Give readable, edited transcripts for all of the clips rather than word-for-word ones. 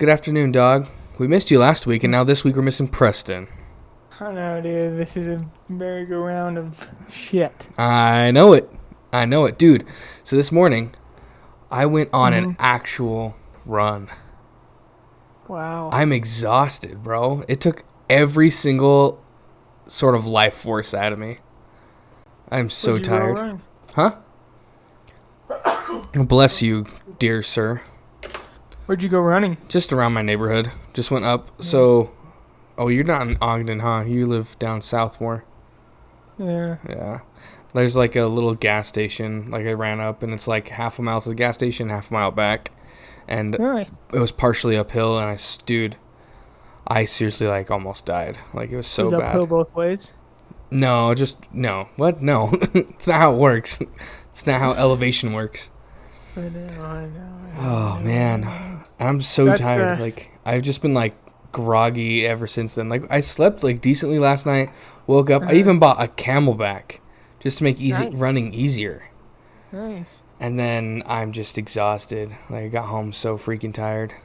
Good afternoon, dog. We missed you last week, and now this week we're missing Preston. I know, dude. This is a merry-go-round of shit. I know it. Dude. So this morning, I went on an Mhm. actual run. Wow. I'm exhausted, bro. It took every single sort of life force out of me. I'm so Where'd you go tired. running? Huh? Bless you, dear sir. Where'd you go running? Just around my neighborhood. Just went up. So, you're not in Ogden, huh? You live down south more. Yeah. Yeah. There's like a little gas station. Like I ran up, and it's like half a mile to the gas station, half a mile back. And Nice. it was partially uphill, and I seriously like almost died. Like it was so Is uphill bad. both ways? No, no. What? No. It's not how it works. It's not how elevation works. I know. Oh man, and I'm so That's, tired. Like I've just been like groggy ever since then. Like I slept like decently last night. Woke up. I even bought a Camelback just to make Nice. running easier. Nice. And then I'm just exhausted. Like I got home so freaking tired.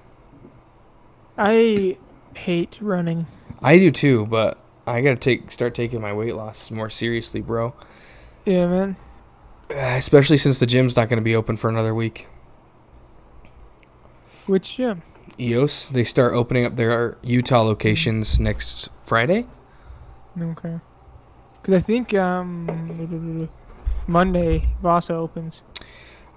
I hate running. I do too, but I gotta start taking my weight loss more seriously, bro. Yeah, man. Especially since the gym's not gonna be open for another week. Which gym? EOS, they start opening up their Utah locations next Friday. Okay. Because I think Monday Vasa opens.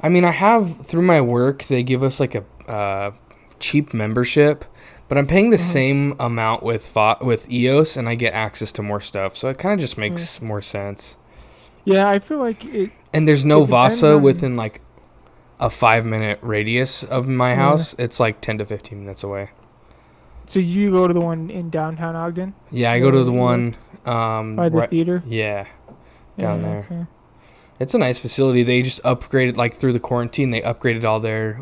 I mean, I have through my work, they give us like a cheap membership, but I'm paying the same amount with EOS, and I get access to more stuff. So it kind of just makes more sense. Yeah, I feel like it. And there's no It depends Vasa on- within like a 5-minute radius of my house. It's like 10 to 15 minutes away. So you go to the one in downtown Ogden? Yeah, I go to the Yeah. one By the theater? yeah, down Yeah, there. okay. It's a nice facility. They just upgraded, like through the quarantine, they upgraded all their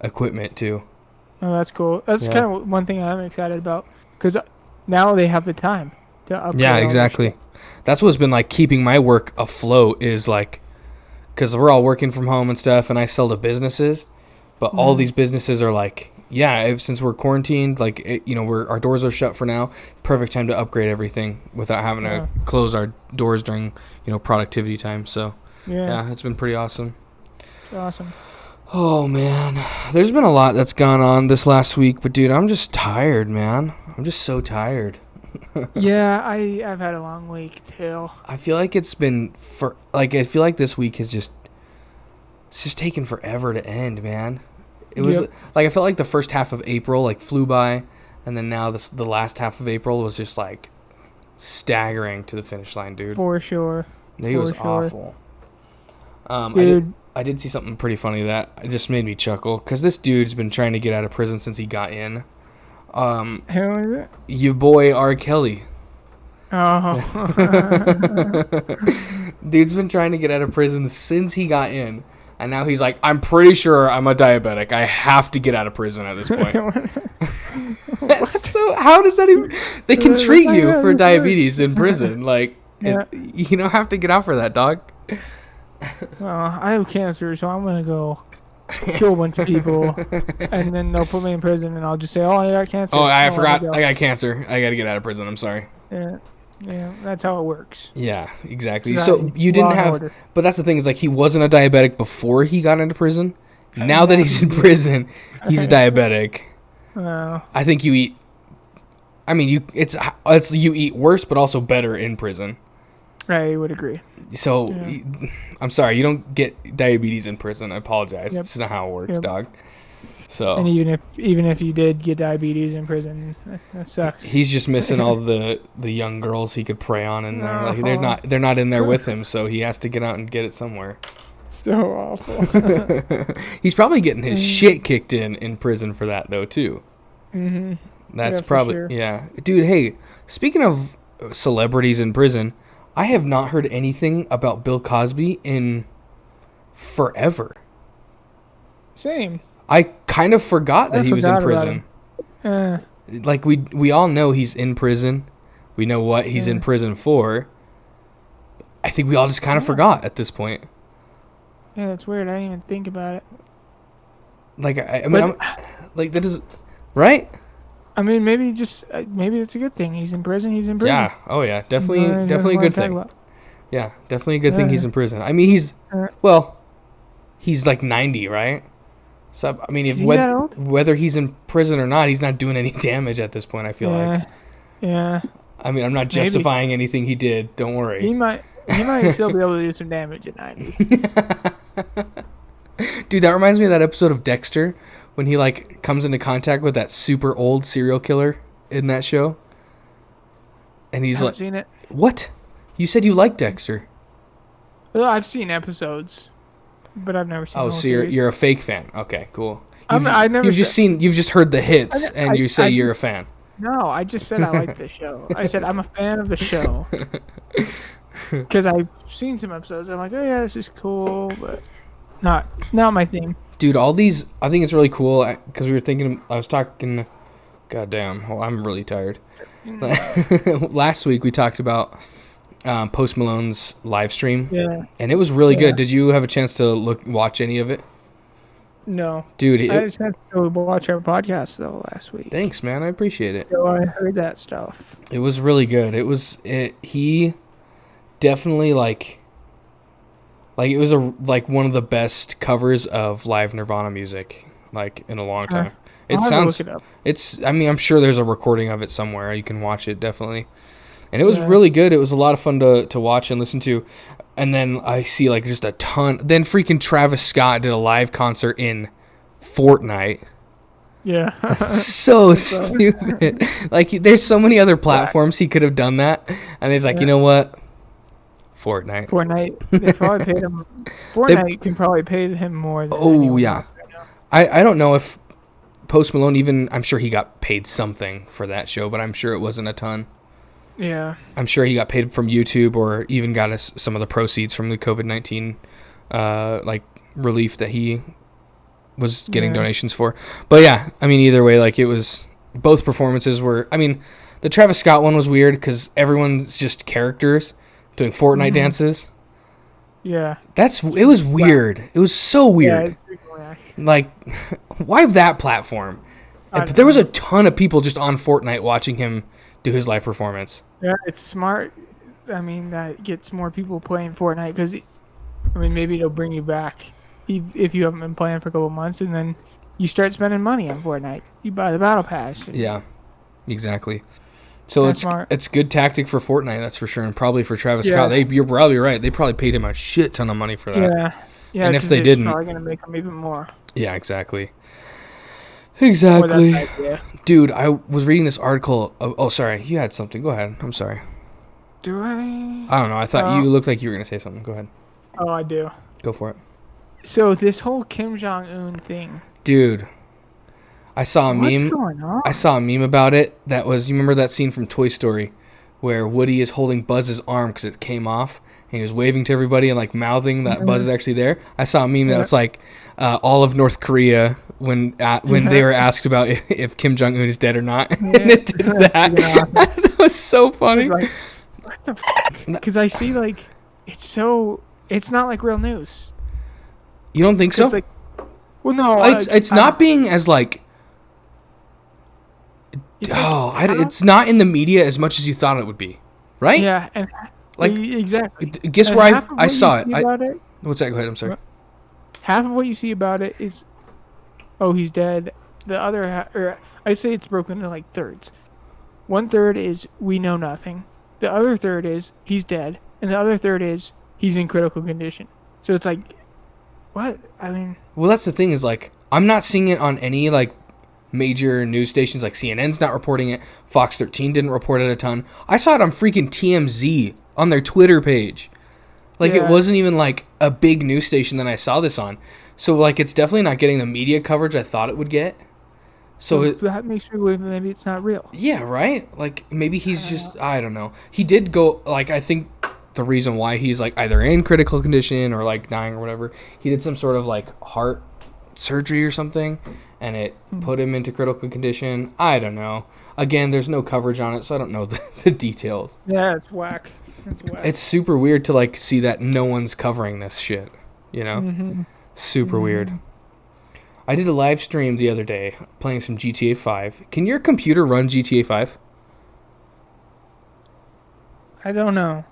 equipment too. Oh, that's cool. That's Yeah. kind of one thing I'm excited about because now they have the time to upgrade. Yeah, all their exactly. shit. That's what's been like keeping my work afloat is like, because we're all working from home and stuff, and I sell to businesses, but all these businesses are like, yeah, since we're quarantined, like our doors are shut for now. Perfect time to upgrade everything without having to close our doors during productivity time. So yeah, it's been pretty awesome. It's awesome. Oh man, there's been a lot that's gone on this last week, but dude, I'm just tired, man. I'm just so tired. Yeah, I've had a long week too. I feel like it's been I feel like this week it's just taken forever to end, man. It was like I felt like the first half of April like flew by, and then now the last half of April was just like staggering to the finish line, dude. For sure. It was For sure. awful. Dude. I did see something pretty funny that just made me chuckle because this dude's been trying to get out of prison since he got in. Who is it? Your boy R. Kelly. Oh. Dude's been trying to get out of prison since he got in. And now he's like, I'm pretty sure I'm a diabetic. I have to get out of prison at this point. So how does that even... They can treat you for diabetes in prison. Like, Yeah. you don't have to get out for that, dog. Well, I have cancer, so I'm gonna go kill a bunch of people, and then they'll put me in prison, and I'll just say, "Oh, I got cancer." Oh, I let me forgot. go. I got cancer. I got to get out of prison. I'm sorry. Yeah, that's how it works. Yeah, exactly. It's So not you didn't law and have... order. But that's the thing is, like, he wasn't a diabetic before he got into prison. Now that he's in prison, he's a diabetic. I think you eat... I mean, it's you eat worse, but also better in prison. I would agree. So, I'm sorry, you don't get diabetes in prison. I apologize. Yep. It's not how it works, Yep. dog. So, And even if you did get diabetes in prison, that sucks. he's just missing all the young girls he could prey on in there. Like Oh. they're not in there with him, so he has to get out and get it somewhere. So awful. He's probably getting his shit kicked in prison for that though too. Mhm. That's Yeah, for probably sure. yeah. Dude, hey, speaking of celebrities in prison, I have not heard anything about Bill Cosby in forever. Same. I kind of forgot that I he was in forgot about prison. Like we all know he's in prison. We know what he's in prison for. I think we all just kind of forgot at this point. Yeah, that's weird. I didn't even think about it. Like I mean, like that is right? I mean, maybe it's a good thing. He's in prison. He's in prison. Yeah. Oh yeah. Definitely. He doesn't Definitely a wanna good talk thing. about- Yeah. Definitely a good thing he's Yeah. in prison. I mean, he's Uh, well, he's like 90, right? So I mean, Is he that old? whether he's in prison or not, he's not doing any damage at this point. I feel like. Yeah. I mean, I'm not Maybe. justifying anything he did. Don't worry. He might still be able to do some damage at 90. Dude, that reminds me of that episode of Dexter when he like comes into contact with that super old serial killer in that show. And he's like, seen it. "What? You said you liked Dexter?" Well, I've seen episodes, but I've never seen. Oh, the whole so series. you're a fake fan. Okay, cool. I've never. You've just heard the hits and you say you're a fan. No, I just said I like the show. I said I'm a fan of the show because I've seen some episodes. I'm like, oh yeah, this is cool, but not my thing. Dude, all these, I think it's really cool because I was talking, goddamn, well, I'm really tired. Last week we talked about Post Malone's live stream. Yeah. And it was really good. Did you have a chance to watch any of it? No. Dude, I had a chance to watch our podcast though last week. Thanks, man. I appreciate it. So I heard that stuff. It was really good. He definitely it was one of the best covers of live Nirvana music in a long time. I'm sure there's a recording of it somewhere. You can watch it definitely. And it was really good. It was a lot of fun to watch and listen to. And then I see just a ton. Then freaking Travis Scott did a live concert in Fortnite. Yeah. So stupid. There's so many other platforms he could have done that. And he's like, you know what? Fortnite. They probably paid him. Fortnite can probably pay him more than anyone else right now. I don't know if Post Malone I'm sure he got paid something for that show, but I'm sure it wasn't a ton. Yeah. I'm sure he got paid from YouTube or even got us some of the proceeds from the COVID-19 relief that he was getting donations for. But yeah, I mean, either way, it was, both performances were, I mean, the Travis Scott one was weird because everyone's just characters doing Fortnite dances. Yeah. It was weird. It was so weird. Yeah, Why that platform? There was a ton of people just on Fortnite watching him do his live performance. Yeah, it's smart. I mean, that gets more people playing Fortnite because, maybe it'll bring you back if you haven't been playing for a couple months, and then you start spending money on Fortnite. You buy the battle pass. Yeah, exactly. So it's good tactic for Fortnite, that's for sure, and probably for Travis Scott. You're probably right. They probably paid him a shit ton of money for that. Yeah. And if they didn't, probably gonna make him even more. Yeah, exactly. Dude, I was reading this article. Oh, sorry. You had something. Go ahead. I'm sorry. Do I? I don't know. I thought you looked like you were going to say something. Go ahead. Oh, I do. Go for it. So this whole Kim Jong-un thing. Dude, I saw a meme. What's going on? I saw a meme about it. You remember that scene from Toy Story where Woody is holding Buzz's arm because it came off and he was waving to everybody and mouthing that Buzz is actually there? I saw a meme that's all of North Korea when they were asked about if Kim Jong-un is dead or not. And it did that. That was so funny. What the fuck? Because I see it's not like real news. You don't think so? Well, no. It's not being as it's not in the media as much as you thought it would be, right? Yeah, and exactly. Guess where I saw it. What's that? Go ahead. I'm sorry. Half of what you see about it is, oh, he's dead. The other, I say it's broken into thirds. 1/3 is we know nothing. The other third is he's dead, and the other third is he's in critical condition. So it's what? I mean, well, that's the thing is I'm not seeing it on any major news stations. CNN's not reporting it. Fox 13 didn't report it a ton. I saw it on freaking TMZ on their Twitter page. It wasn't even a big news station that I saw this on. So it's definitely not getting the media coverage I thought it would get. So that makes me believe maybe it's not real. Yeah, right? Maybe he's just, I don't know. He did go, I think the reason why he's either in critical condition or dying or whatever, he did some sort of heart surgery or something, and it put him into critical condition. I don't know. Again, there's no coverage on it, so I don't know the details. Yeah, it's whack. It's super weird to see that no one's covering this shit, you know? Mm-hmm. Super weird. I did a live stream the other day playing some GTA 5. Can your computer run GTA 5? I don't know.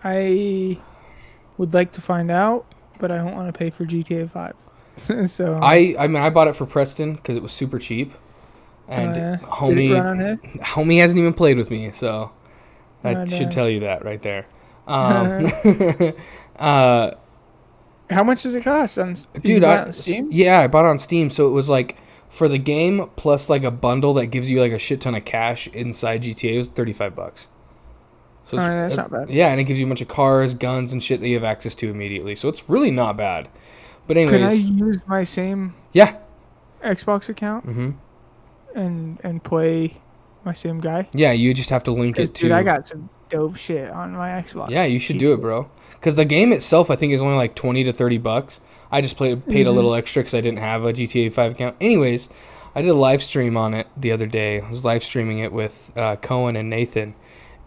I would like to find out, but I don't want to pay for GTA 5. So I mean, I bought it for Preston because it was super cheap. And did it homie run on his? hasn't even played with me, so that should Dang. tell you that right there. How much does it cost? Dude, on Steam? yeah, I bought it on Steam, so it was like for the game plus like a bundle that gives you like a shit ton of cash inside GTA. It was $35. So That's not bad. yeah, and it gives you a bunch of cars, guns, and shit that you have access to immediately. So it's really not bad. But Can I anyways, use my same yeah, Xbox account and play my same guy? yeah, you just have to link it to. Dude, I got some dope shit on my Xbox. Yeah, you should do it, bro. Because the game itself, I think, is only like $20 to $30. I just paid a little extra because I didn't have a GTA 5 account. Anyways, I did a live stream on it the other day. I was live streaming it with Cohen and Nathan,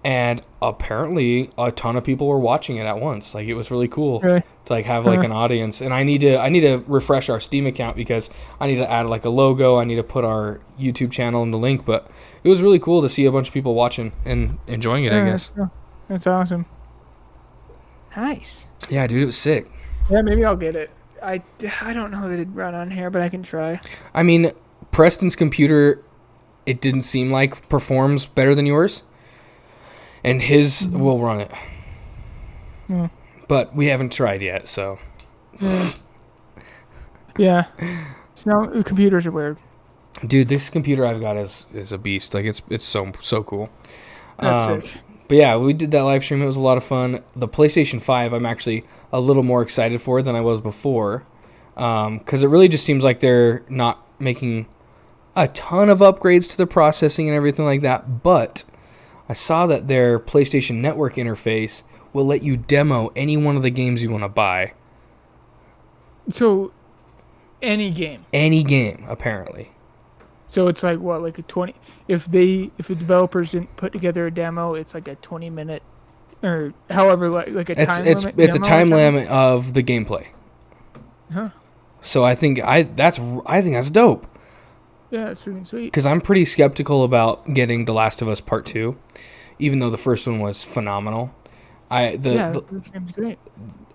and apparently a ton of people were watching it at once. Like, it was really cool Really? to like have like an audience. And I need to refresh our Steam account because I need to add like a logo. I need to put our YouTube channel in the link. But it was really cool to see a bunch of people watching and enjoying it. I guess. That's awesome. Nice. Yeah, dude, it was sick. Yeah, maybe I'll get it. I don't know that it'd run on here, but I can try. I mean, Preston's computer, it didn't seem like performs better than yours. And his will run it. Mm. But we haven't tried yet, so. Yeah. So computers are weird. Dude, this computer I've got is a beast. Like, it's so cool. That's sick. But yeah, we did that live stream. It was a lot of fun. The PlayStation 5, I'm actually a little more excited for than I was before. Because it really just seems like they're not making a ton of upgrades to the processing and everything like that. But I saw that their PlayStation Network interface will let you demo any one of the games you want to buy. So, any game. Any game, apparently. So it's like what, like a 20? If the developers didn't put together a demo, it's like a 20-minute, or however, like a time limit. It's a time limit of the gameplay. Huh. So I think that's dope. Yeah, it's really sweet. Because I'm pretty skeptical about getting The Last of Us Part 2, even though the first one was phenomenal. The game's great.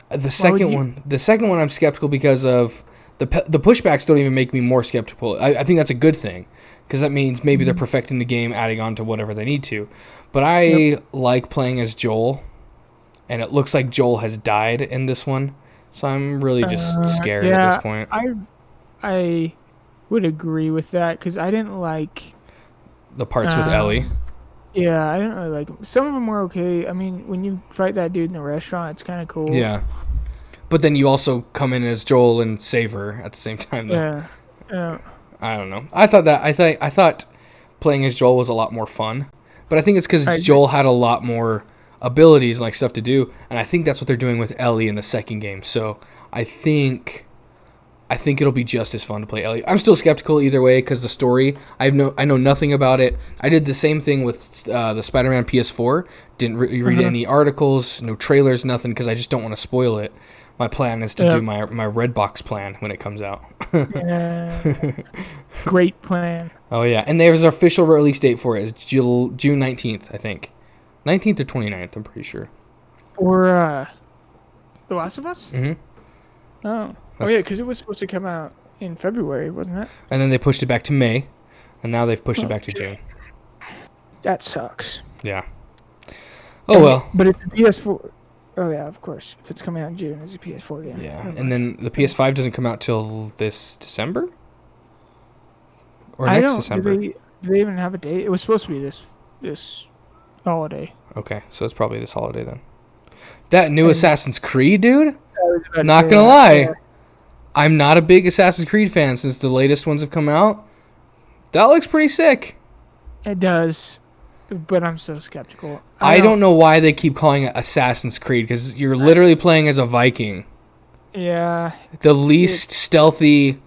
The second one I'm skeptical because of the pushbacks don't even make me more skeptical. I think that's a good thing because that means maybe they're perfecting the game, adding on to whatever they need to. But I like playing as Joel, and it looks like Joel has died in this one, so I'm really just scared at this point. I would agree with that because I didn't like the parts with Ellie. Yeah, I didn't really like them. Some of them were okay. I mean, when you fight that dude in the restaurant, it's kind of cool. Yeah. But then you also come in as Joel and save her at the same time, though. Yeah. I don't know. I thought playing as Joel was a lot more fun, but I think it's because Joel had a lot more abilities and like stuff to do, and I think that's what they're doing with Ellie in the second game. So I think it'll be just as fun to play Ellie. I'm still skeptical either way because the story, I know nothing about it. I did the same thing with the Spider-Man PS4. Didn't read any articles, no trailers, nothing because I just don't want to spoil it. My plan is to do my Redbox plan when it comes out. Great plan. Oh, yeah. And there's an official release date for it. It's June 19th, I think. 19th or 29th, I'm pretty sure. Or The Last of Us? Mm-hmm. Oh, yeah, because it was supposed to come out in February, wasn't it? And then they pushed it back to May, and now they've pushed it back to June. That sucks. Yeah. Oh, well. But it's a PS4... Oh, yeah, of course. If it's coming out in June, it's a PS4 game. Yeah, and then the PS5 doesn't come out till this December? Or December? Do they even have a date? It was supposed to be this holiday. Okay, so it's probably this holiday then. That new Assassin's Creed, dude? Not gonna lie. Yeah. I'm not a big Assassin's Creed fan since the latest ones have come out. That looks pretty sick. It does. But I'm so skeptical. I don't know why they keep calling it Assassin's Creed, because you're literally playing as a Viking. Yeah. The least stealthy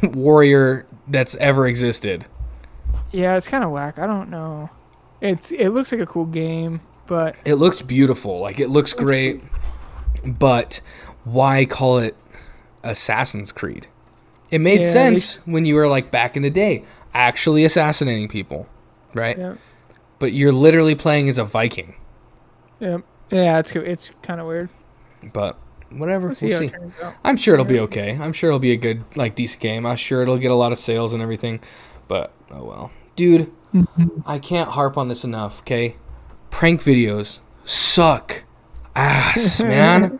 warrior that's ever existed. Yeah, it's kind of whack. I don't know. It looks like a cool game, but... It looks beautiful. Like, it looks great. But why call it Assassin's Creed. It made Yeah, sense when you were like back in the day, actually assassinating people, right? Yeah. But you're literally playing as a Viking. Yeah. Yeah, it's kind of weird. But whatever, we'll see. How it turns out. I'm sure it'll be okay. I'm sure it'll be a good, like, decent game. I'm sure it'll get a lot of sales and everything. But oh well, dude, I can't harp on this enough. Okay, prank videos suck ass, man.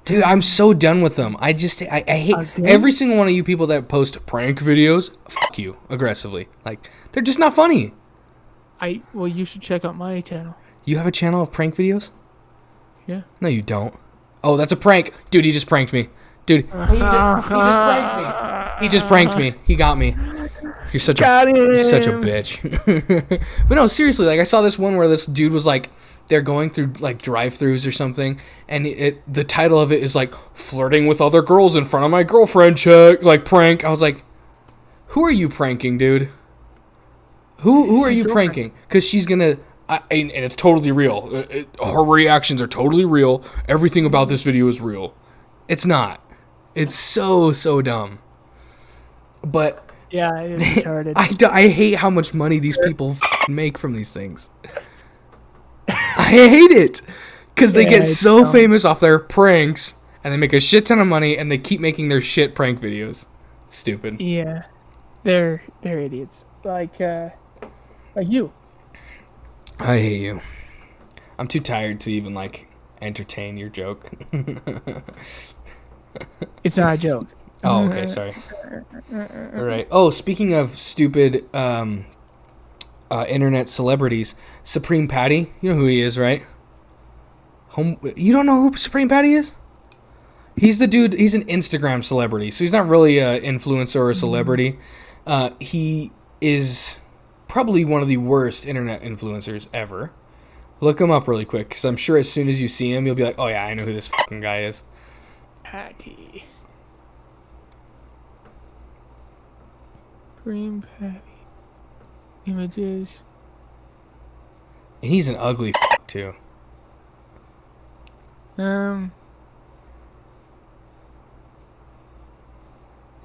Dude, I'm so done with them. I hate every single one of you people that post prank videos. Fuck you aggressively. Like, they're just not funny. Well, you should check out my channel. You have a channel of prank videos? Yeah. No, you don't. Oh, that's a prank. Dude, he just pranked me. Dude, he just pranked me. He just pranked me. He got me. You're such a bitch. But no, seriously, like, I saw this one where this dude was like, they're going through like drive-throughs or something, and the title of it is like flirting with other girls in front of my girlfriend like prank. I was like, who are you pranking, dude? Who are you pranking? Because she's gonna, and it's totally real. Her reactions are totally real. Everything about this video is real. It's not. It's so dumb. But yeah, it's retarded. I hate how much money these people make from these things. I hate it because they get so famous off their pranks, and they make a shit ton of money, and they keep making their shit prank videos. Stupid. Yeah, they're idiots. Like you. I hate you. I'm too tired to even like entertain your joke. It's not a joke. Oh, okay, sorry. All right. Oh, speaking of stupid internet celebrities, Supreme Patty, you know who he is, right? You don't know who Supreme Patty is? He's the dude, he's an Instagram celebrity, so he's not really an influencer or a celebrity. He is probably one of the worst internet influencers ever. Look him up really quick, because I'm sure as soon as you see him, you'll be like, oh yeah, I know who this fucking guy is. Patty. Supreme Patty. Images. And he's an ugly too. You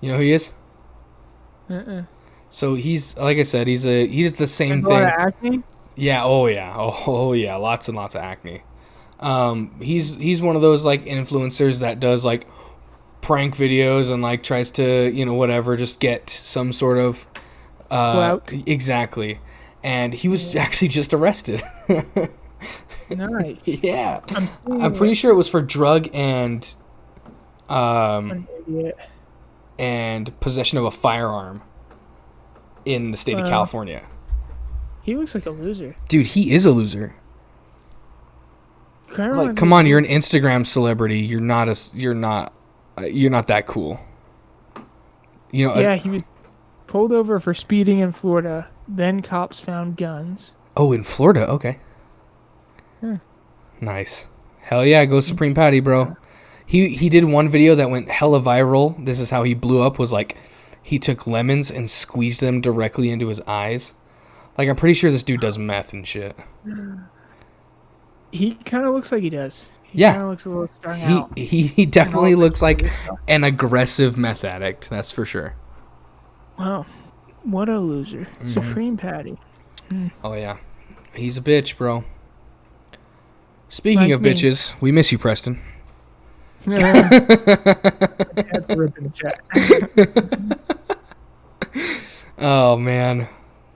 know who he is? So he's, like I said, he does the same thing. Acne? Yeah. Oh yeah. Oh yeah. Lots and lots of acne. He's one of those like influencers that does like prank videos and like tries to, you know, whatever, just get some sort of clout. Exactly. And he was actually just arrested. Nice. Yeah. I'm pretty sure it was for drug and possession of a firearm in the state of California. He looks like a loser. Dude, he is a loser. Like, come on, you're an Instagram celebrity. You're not that cool. You know. Yeah, he was pulled over for speeding in Florida. Then cops found guns. Oh, in Florida, okay. Nice. Hell yeah, go Supreme Patty, bro. He did one video that went hella viral. This is how he blew up. Was like he took lemons and squeezed them directly into his eyes. Like, I'm pretty sure this dude does meth and shit. He kind of looks like he does. He yeah. Kind of looks a little strung out. He definitely looks like an aggressive meth addict. That's for sure. Wow. What a loser. Mm-hmm. Supreme Patty. Oh, yeah. He's a bitch, bro. Speaking of bitches, we miss you, Preston. Oh, man.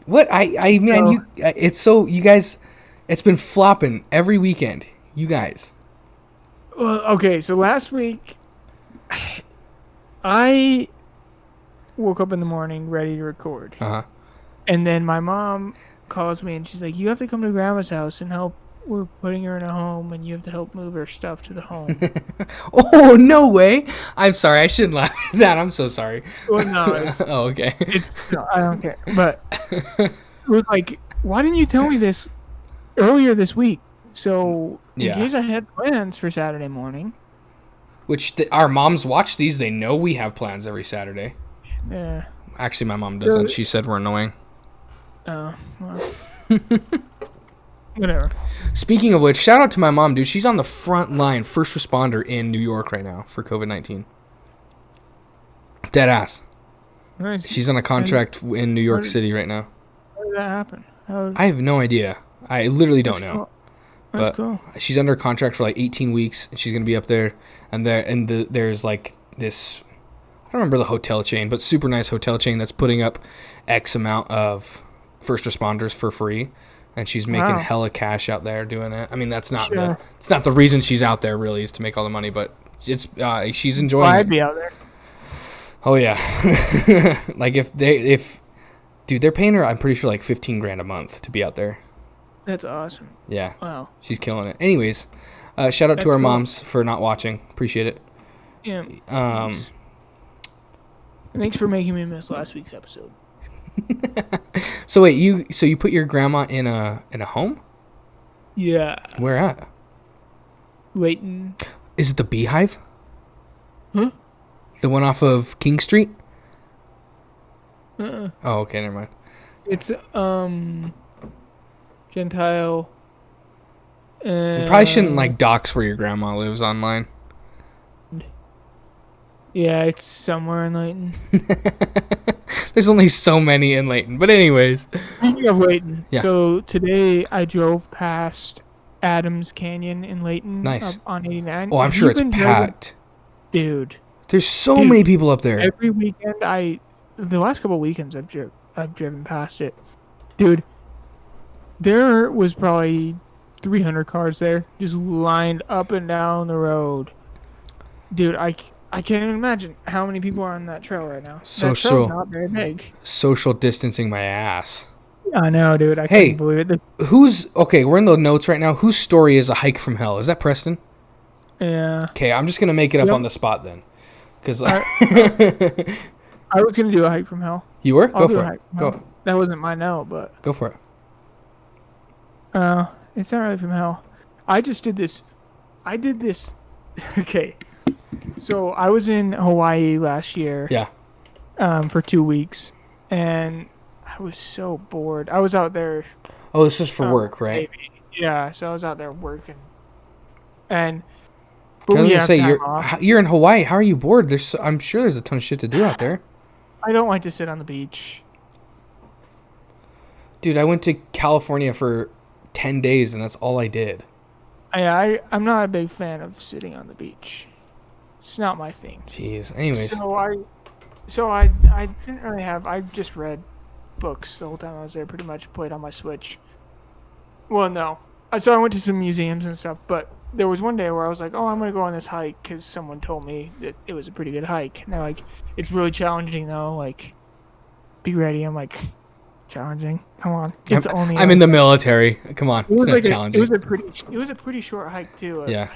What? I mean, it's so, you guys, it's been flopping every weekend. You guys. Well, okay, so last week, I woke up in the morning ready to record. Uh-huh. And then my mom calls me and she's like, you have to come to Grandma's house and help. We're putting her in a home and you have to help move her stuff to the home. Oh, no way. I'm sorry. I shouldn't laugh at that. I'm so sorry. Well, no. Oh, okay. No, I don't care. But it was like, why didn't you tell me this earlier this week? So in case I had plans for Saturday morning. Which our moms watch these. They know we have plans every Saturday. Yeah. Actually, my mom doesn't. She said we're annoying. Oh, well. Whatever. Speaking of which, shout out to my mom, dude. She's on the front line, first responder in New York right now for COVID-19. Dead ass. Nice. She's on a contract in New York City right now. How did that happen? I have no idea. I literally don't know. Cool. But That's cool. she's under contract for like 18 weeks, and she's gonna be up there. And there's like this. I don't remember the hotel chain, but super nice hotel chain that's putting up X amount of first responders for free, and she's making hella cash out there doing it. I mean, that's not it's not the reason she's out there really, is to make all the money, but it's she's enjoying it. I'd be out there. Oh yeah. Like if dude, they're paying her, I'm pretty sure, like 15 grand a month to be out there. That's awesome. Yeah. Wow. She's killing it. Anyways, shout out to our moms for not watching. Appreciate it. Yeah. Thanks for making me miss last week's episode. So wait, you put your grandma in a home? Yeah. Where at? Layton. Is it the Beehive? Huh? The one off of King Street? Uh-uh. Oh, okay, never mind. It's Gentile. You probably shouldn't like dox where your grandma lives online. Yeah, it's somewhere in Layton. There's only so many in Layton, but anyways. Speaking of Layton, yeah. So today I drove past Adams Canyon in Layton. Nice. Up on 89. Oh, I'm sure it's packed. Dude. There's so many people up there. Every weekend the last couple of weekends I've driven past it. Dude, there was probably 300 cars there just lined up and down the road. Dude, I can't even imagine how many people are on that trail right now. That trail's not very big. Social distancing my ass. I know, dude. I can't believe it. We're in the notes right now. Whose story is A Hike from Hell? Is that Preston? Yeah. Okay, I'm just going to make it up on the spot then. Because I was going to do A Hike from Hell. You were? Go for it. Go. That wasn't my note, but... Go for it. It's not really from hell. I did this. Okay. So I was in Hawaii last year. Yeah. For 2 weeks, and I was so bored. I was out there. Oh, this is for work, right? Maybe. Yeah. So I was out there working, and. I was gonna say you're in Hawaii. How are you bored? I'm sure there's a ton of shit to do out there. I don't like to sit on the beach. Dude, I went to California for 10 days, and that's all I did. I'm not a big fan of sitting on the beach. It's not my thing. Jeez. Anyways. So I didn't really have. I just read books the whole time I was there. Pretty much played on my Switch. Well, no. So I went to some museums and stuff, but there was one day where I was like, "Oh, I'm gonna go on this hike," because someone told me that it was a pretty good hike. And they're like, "It's really challenging, though. Like, be ready." I'm like, "Challenging? Come on! I'm in the military. Come on, it's not challenging." It was a pretty short hike too. Yeah.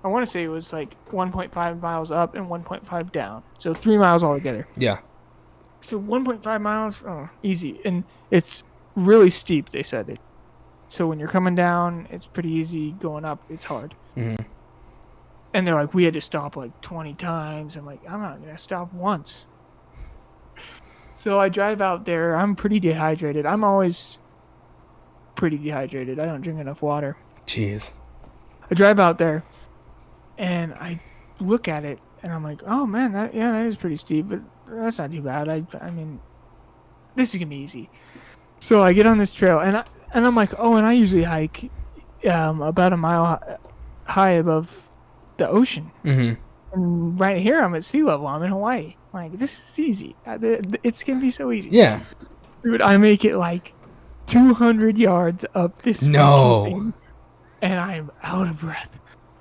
I want to say it was like 1.5 miles up and 1.5 down, so 3 miles altogether. Yeah. So 1.5 miles, easy, and it's really steep. They said it. So when you're coming down, it's pretty easy. Going up, it's hard. Mm-hmm. And they're like, we had to stop like 20 times. I'm like, I'm not gonna stop once. So I drive out there. I'm pretty dehydrated. I'm always pretty dehydrated. I don't drink enough water. Jeez. I drive out there, and I look at it, and I'm like, oh man, that is pretty steep, but that's not too bad. I mean, this is gonna be easy. So I get on this trail, and I'm like, oh, and I usually hike about a mile high above the ocean. Mm-hmm. And right here, I'm at sea level. I'm in Hawaii. I'm like, this is easy. It's gonna be so easy. Yeah. Dude, I make it like 200 yards up this thing, and I'm out of breath.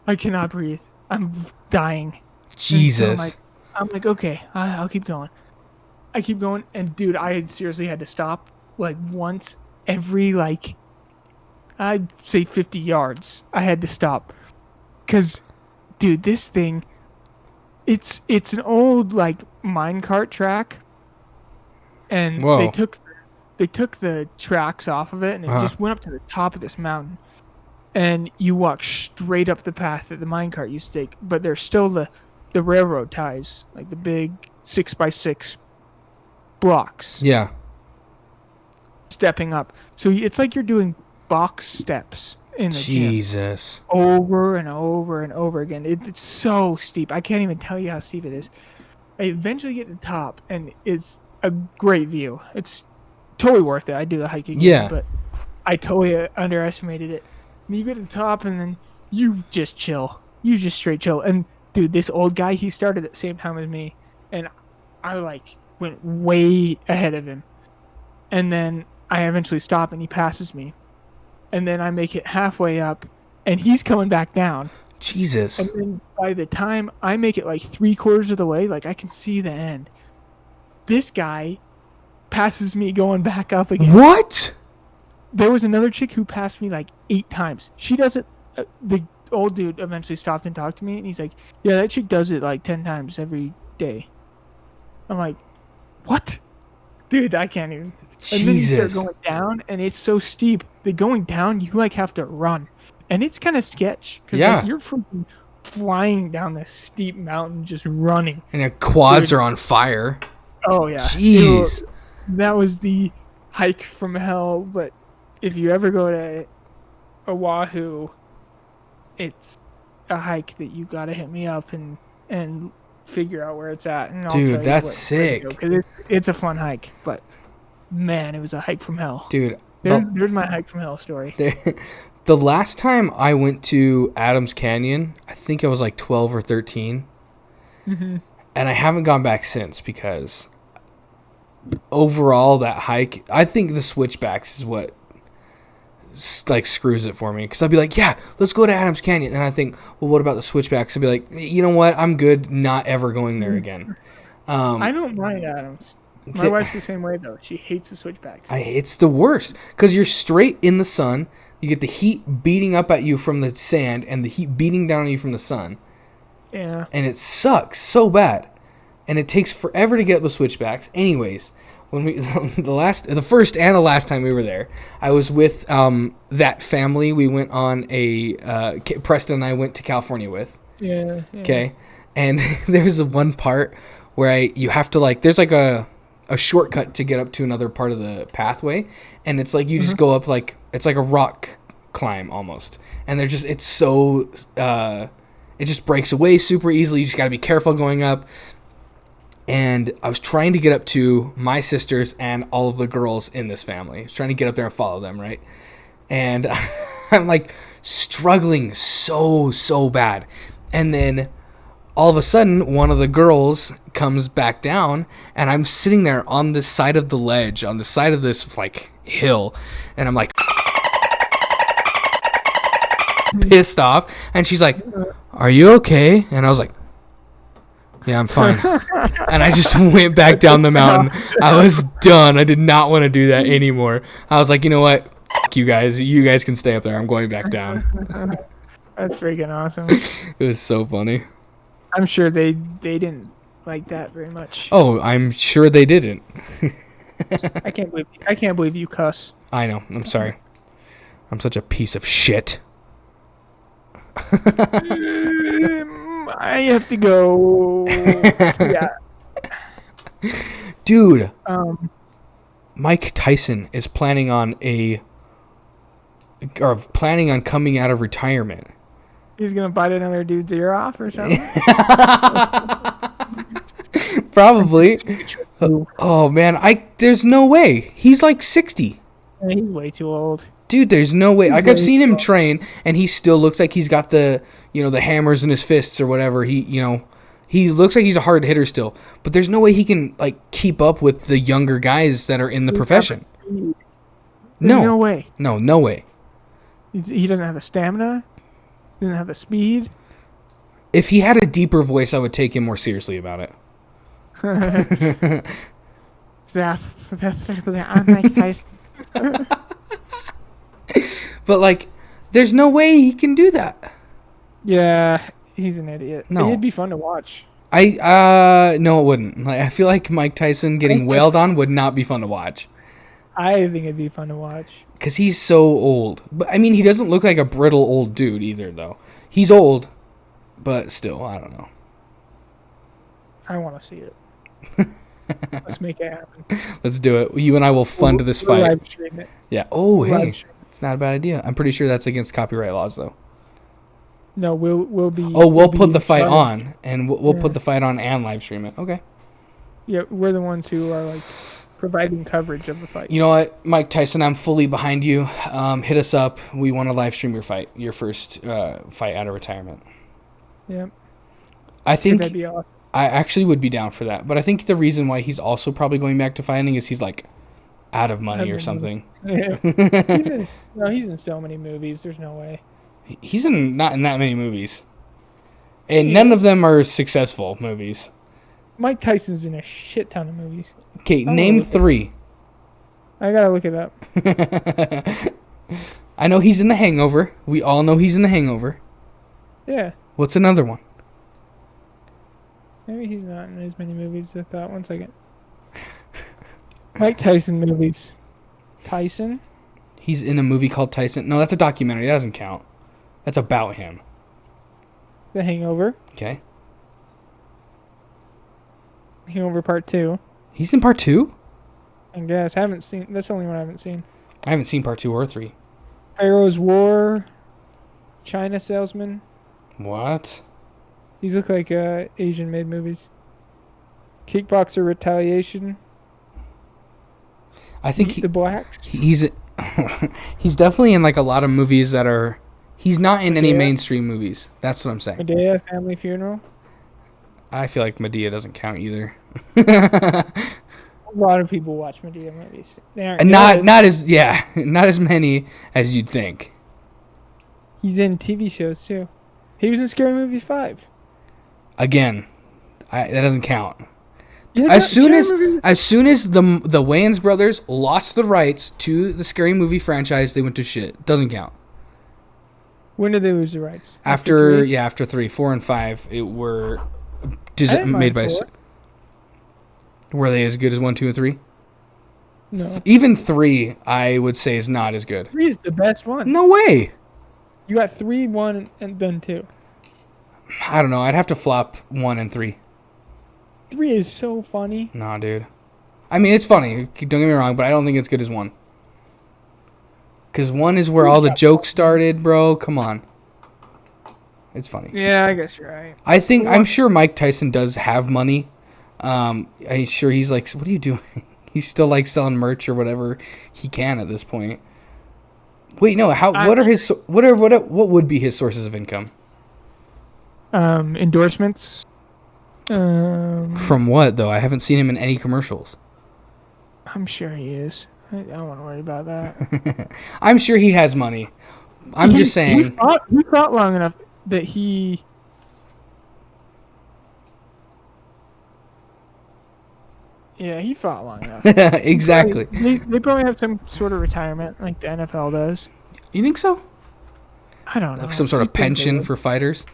I cannot breathe. I'm dying. Jesus. So I'm like, okay, I'll keep going. I keep going, and dude, I seriously had to stop like once every like, I'd say 50 yards. I had to stop, cause, dude, this thing, it's an old like minecart track, and they took the tracks off of it, and it just went up to the top of this mountain. And you walk straight up the path that the minecart used to take, but there's still the railroad ties, like the big 6x6 blocks. Yeah. Stepping up. So it's like you're doing box steps in the Jesus. gym. Over and over and over again. It's so steep. I can't even tell you how steep it is. I eventually get to the top, and it's a great view. It's totally worth it. I'd do the hike again, Yeah. but I totally underestimated it. And you get to the top, and then you just chill. You just straight chill. And dude, this old guy, he started at the same time as me, and I like went way ahead of him. And then I eventually stop, and he passes me. And then I make it halfway up, and he's coming back down. Jesus. And then by the time I make it like 3/4 of the way, like I can see the end. This guy passes me going back up again. What? There was another chick who passed me like 8 times. She does it. The old dude eventually stopped and talked to me, and he's like, "Yeah, that chick does it like 10 times every day." I'm like, "What?" Dude, I can't even. And then you Jesus. start going down, and it's so steep. The going down, you like have to run, and it's kind of sketch because Yeah. like, you're freaking flying down this steep mountain, just running. And your quads Dude. are on fire. Oh yeah, Jeez. that was the hike from hell. But if you ever go to Oahu, it's a hike that you gotta hit me up and figure out where it's at. And I'll Dude, tell you that's where to go, sick. 'cause it's a fun hike, but man, it was a hike from hell. Dude, There's my hike from hell story. the last time I went to Adams Canyon, I think I was like 12 or 13. Mm-hmm. And I haven't gone back since because overall that hike, I think the switchbacks is what like screws it for me. Because I'll be like, yeah, let's go to Adams Canyon. And I think, well, what about the switchbacks? I'll be like, you know what? I'm good not ever going there again. I don't mind Adams. My wife's the same way though. She hates the switchbacks. It's the worst because you're straight in the sun. You get the heat beating up at you from the sand and the heat beating down on you from the sun. Yeah. And it sucks so bad. And it takes forever to get up the switchbacks. Anyways, when we the first and the last time we were there, I was with that family. We went on a Preston and I went to California with. Yeah. Okay, and there's a one part where you have to like there's like a shortcut to get up to another part of the pathway, and it's like you just go up like it's like a rock climb almost, and they're just it's so it just breaks away super easily. You just got to be careful going up. And I was trying to get up to my sisters and all of the girls in this family. I was trying to get up there and follow them, right? And I'm like struggling so bad. And then all of a sudden, one of the girls comes back down, and I'm sitting there on the side of the ledge, on the side of this like hill, and I'm like pissed off. And she's like, "Are you okay?" And I was like, "Yeah, I'm fine." And I just went back down the mountain. I was done. I did not want to do that anymore. I was like, you know what? F- you guys. You guys can stay up there. I'm going back down. That's freaking awesome. It was so funny. I'm sure they didn't like that very much. Oh, I'm sure they didn't. I can't believe you cuss. I know. I'm sorry. I'm such a piece of shit. I have to go. Yeah. Dude, Mike Tyson is planning on coming out of retirement. He's gonna bite another dude's ear off or something. Probably. Oh man, there's no way. He's like 60. He's way too old. Dude, there's no way. Like I've seen him train, and he still looks like he's got the hammers in his fists or whatever. He looks like he's a hard hitter still. But there's no way he can like keep up with the younger guys that are in the profession. No way. No way. He doesn't have the stamina. He doesn't have the speed. If he had a deeper voice, I would take him more seriously about it. But like, there's no way he can do that. Yeah, he's an idiot. No. It'd be fun to watch. No, it wouldn't. Like, I feel like Mike Tyson getting wailed on would not be fun to watch. I think it'd be fun to watch. Because he's so old. But I mean, he doesn't look like a brittle old dude either, though. He's old, but still, I don't know. I want to see it. Let's make it happen. Let's do it. You and I will fund this We'll fight. live stream it. Yeah. Oh, hey. Live stream. It's not a bad idea. I'm pretty sure that's against copyright laws, though. No, we'll be. Oh, we'll be put the in fight charge. on, and we'll Yeah. put the fight on and live stream it. Okay. Yeah, we're the ones who are like providing coverage of the fight. You know what, Mike Tyson, I'm fully behind you. Hit us up. We want to live stream your fight, your first fight out of retirement. Yeah, I think that'd be awesome. I actually would be down for that. But I think the reason why he's also probably going back to fighting is he's like out of money or something. Yeah. He's in so many movies. There's no way. He's not in that many movies, and none of them are successful movies. Mike Tyson's in a shit ton of movies. Okay, name 3. I gotta look it up. I know he's in The Hangover. We all know he's in The Hangover. Yeah, What's another one? maybe he's not in as many movies as I thought. 1 second. Mike Tyson movies. Tyson? He's in a movie called Tyson. No, that's a documentary. That doesn't count. That's about him. The Hangover. Okay. Hangover Part 2. He's in part 2? I guess. Haven't seen. That's the only one I haven't seen. I haven't seen part 2 or 3. Pharaoh's War. China Salesman. What? These look like Asian made movies. Kickboxer Retaliation. I think Meet the Blacks. he's he's definitely in like a lot of movies that are. He's not in any mainstream movies. That's what I'm saying. Medea Family Funeral. I feel like Medea doesn't count either. A lot of people watch Medea movies. They aren't And good. not as many as you'd think. He's in TV shows too. He was in Scary Movie 5. Again, that doesn't count. Yeah, As soon as the Wayans brothers lost the rights to the Scary Movie franchise, they went to shit. Doesn't count. When did they lose the rights? After 3? after 3, 4, and 5, it were didn't made by. mind 4. Were they as good as 1, 2, and 3? No. Even 3, I would say, is not as good. 3 is the best one. No way. You got 3, 1, and then 2. I don't know. I'd have to flop 1 and 3. 3 is so funny. Nah, dude. I mean, it's funny. Don't get me wrong, but I don't think it's good as 1. Because 1 is where all the jokes started, bro. Come on. It's funny. Yeah, I guess you're right. I'm sure Mike Tyson does have money. I'm sure he's like, what are you doing? He's still like selling merch or whatever he can at this point. Wait, no. What would be his sources of income? Endorsements. From what though? I haven't seen him in any commercials. I'm sure he is. I don't want to worry about that. I'm sure he has money. I'm just saying. He fought long enough that he. Yeah, he fought long enough. Exactly. They probably have some sort of retirement like the NFL does. You think so? I don't know. Like some sort of You'd think they pension would. for fighters?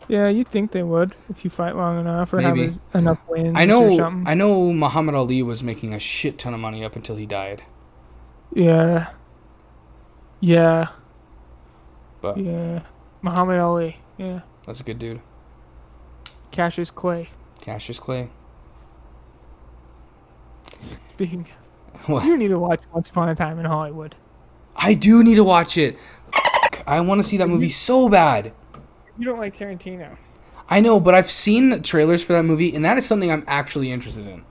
Yeah, you'd think they would if you fight long enough or Maybe. have enough wins I or know. something. I know. Muhammad Ali was making a shit ton of money up until he died. Yeah. Yeah. But Yeah. Muhammad Ali. Yeah. that's a good dude. Cassius Clay. Cassius Clay. Speaking. What? You need to watch Once Upon a Time in Hollywood. I do need to watch it. I want to see that movie so bad. You don't like Tarantino. I know, but I've seen the trailers for that movie, and that is something I'm actually interested in.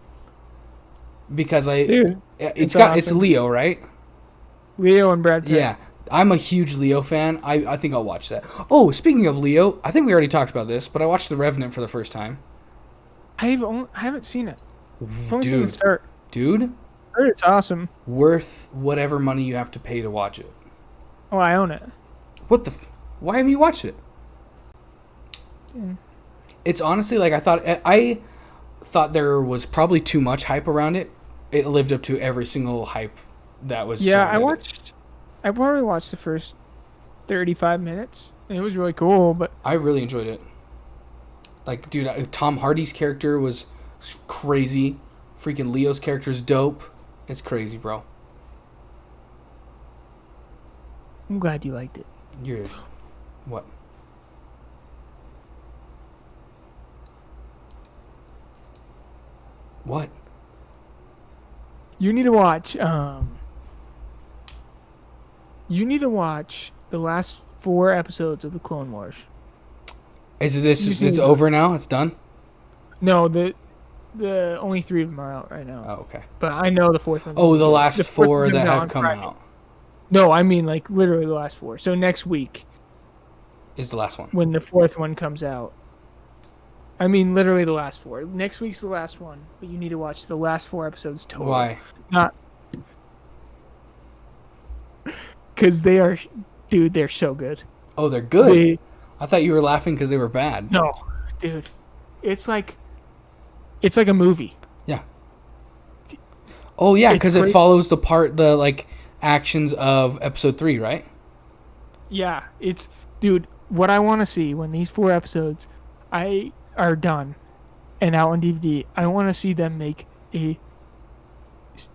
Because Dude, it's awesome. Leo, right? Leo and Brad Pitt. Yeah, I'm a huge Leo fan. I think I'll watch that. Oh, speaking of Leo, I think we already talked about this, but I watched The Revenant for the first time. I haven't seen it. I've only seen the Dude, start. dude, I heard it's awesome. worth whatever money you have to pay to watch it. Oh, I own it. What the? Why haven't you watched it? Mm. It's honestly like I thought there was probably too much hype around it. It lived up to every single hype that was. Yeah, surrounded it. I probably watched the first 35 minutes, and it was really cool, but I really enjoyed it. Like, dude, Tom Hardy's character was crazy. Freaking Leo's character is dope. It's crazy, bro. I'm glad you liked it. You're what? What? You need to watch. You need to watch the last 4 episodes of the Clone Wars. Is it You this? just It's need- over now. It's done. No, the only 3 of them are out right now. Oh, okay. But I know the 4th one. Oh, the last fourth 4 one's that gonna be have on come Friday. out No, I mean like literally the last 4. So next week is the last one. when the 4th one comes out. I mean literally the last 4. Next week's the last one, but you need to watch the last 4 episodes total. Why? Not because they are, dude. They're so good. Oh, they're good. They, I thought you were laughing because they were bad. no, dude. It's like a movie. Yeah. Oh yeah, It's because it great. follows the like actions of episode 3, right? Yeah, it's dude. What I want to see when these 4 episodes are done and out on DVD, I want to see them make a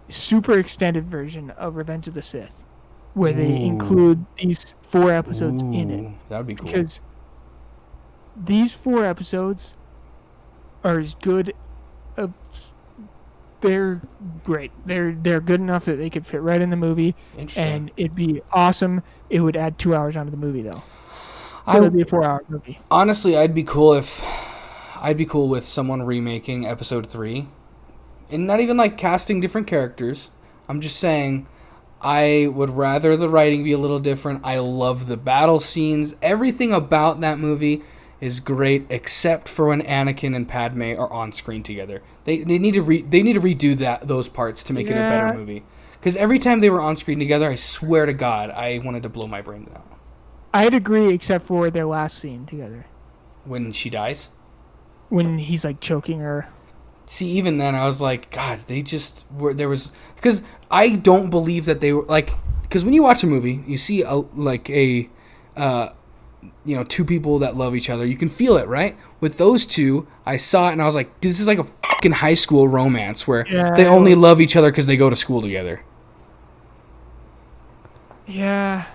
super extended version of Revenge of the Sith, where they Ooh. include these 4 episodes in it. Ooh, that would be cool. Because these 4 episodes are as good. They're great. They're good enough that they could fit right in the movie, Interesting. and it'd be awesome. It would add 2 hours onto the movie though, so it'd be a 4-hour movie. Honestly, I'd be cool with someone remaking episode 3, and not even like casting different characters. I'm just saying, I would rather the writing be a little different. I love the battle scenes. Everything about that movie is great, except for when Anakin and Padme are on screen together. They need to redo those parts to make it a better movie. Because every time they were on screen together, I swear to God, I wanted to blow my brains out. I'd agree, except for their last scene together When she dies. when he's like choking her. See, even then, I was like, God, they just were. There was because I don't believe that they were like because when you watch a movie, you see two people that love each other. You can feel it, right? With those two, I saw it and I was like, this is like a fucking high school romance where they only love each other because they go to school together. Yeah,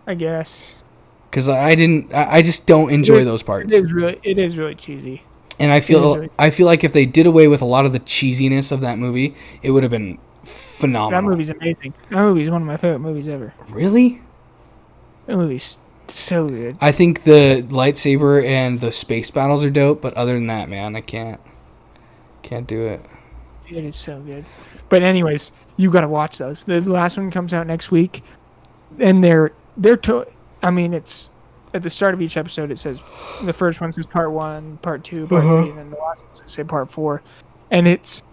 I guess. Because I just don't enjoy those parts. It is really cheesy. And I feel like if they did away with a lot of the cheesiness of that movie, it would have been phenomenal. That movie's amazing. That movie's one of my favorite movies ever. Really? That movie's so good. I think the lightsaber and the space battles are dope, but other than that, man, I can't do it. It is so good. But anyways, you got to watch those. The last one comes out next week, and it's at the start of each episode. It says the first one says part 1, part 2, part 3, and then the last one says part 4, and it's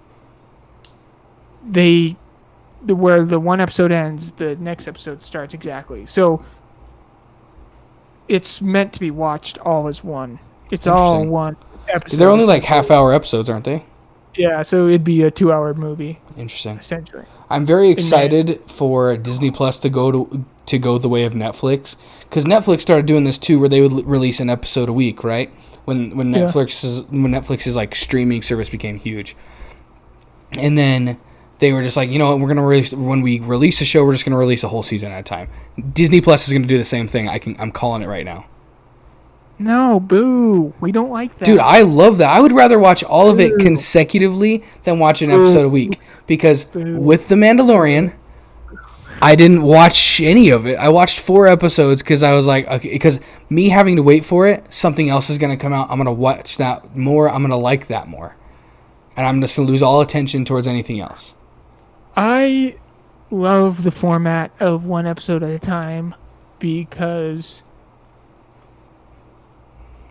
where the one episode ends, the next episode starts exactly. So it's meant to be watched all as one. It's all one episode. They're only like half-hour episodes, aren't they? Yeah, so it'd be a 2-hour movie. Interesting. Essentially. I'm very excited for Disney Plus to go the way of Netflix, because Netflix started doing this too, where they would release an episode a week, right? When Netflix's like streaming service became huge, and then they were just like, you know what, when we release a show, we're just gonna release a whole season at a time. Disney Plus is gonna do the same thing. I'm calling it right now. No, boo. We don't like that. Dude, I love that. I would rather watch all of it consecutively than watch an episode a week. Because with The Mandalorian, I didn't watch any of it. I watched 4 episodes because I was like, okay, because me having to wait for it, something else is going to come out. I'm going to watch that more. I'm going to like that more. And I'm just going to lose all attention towards anything else. I love the format of 1 episode at a time because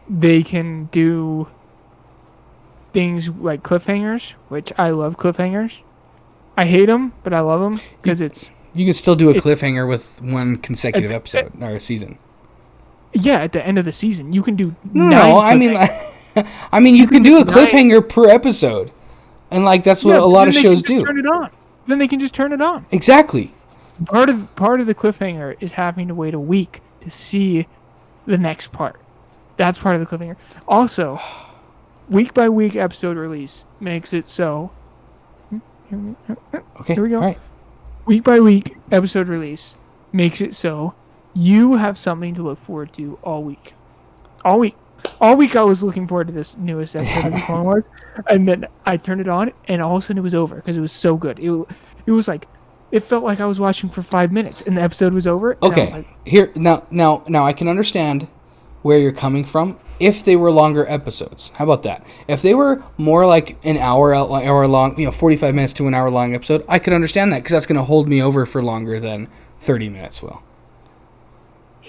they can do things like cliffhangers, which I love cliffhangers. I hate them, but I love them because you can still do a cliffhanger with 1 consecutive episode or a season. Yeah, at the end of the season, you can do. No, I mean, you can do a cliffhanger per episode, and like that's what a lot of shows do. Turn it on. Then they can just turn it on. Exactly. Part of the cliffhanger is having to wait a week to see the next part. That's part of the cliffhanger. Also, week by week episode release makes it so. Okay. Here we go. All right. Week by week episode release makes it so you have something to look forward to all week. All week I was looking forward to this newest episode of the Clone Wars, and then I turned it on, and all of a sudden it was over because it was so good. It was like it felt like I was watching for 5 minutes, and the episode was over. And I was Okay, like, here now I can understand where you're coming from if they were longer episodes. How about that? If they were more like an hour long, 45 minutes to an hour long episode, I could understand that because that's going to hold me over for longer than 30 minutes will.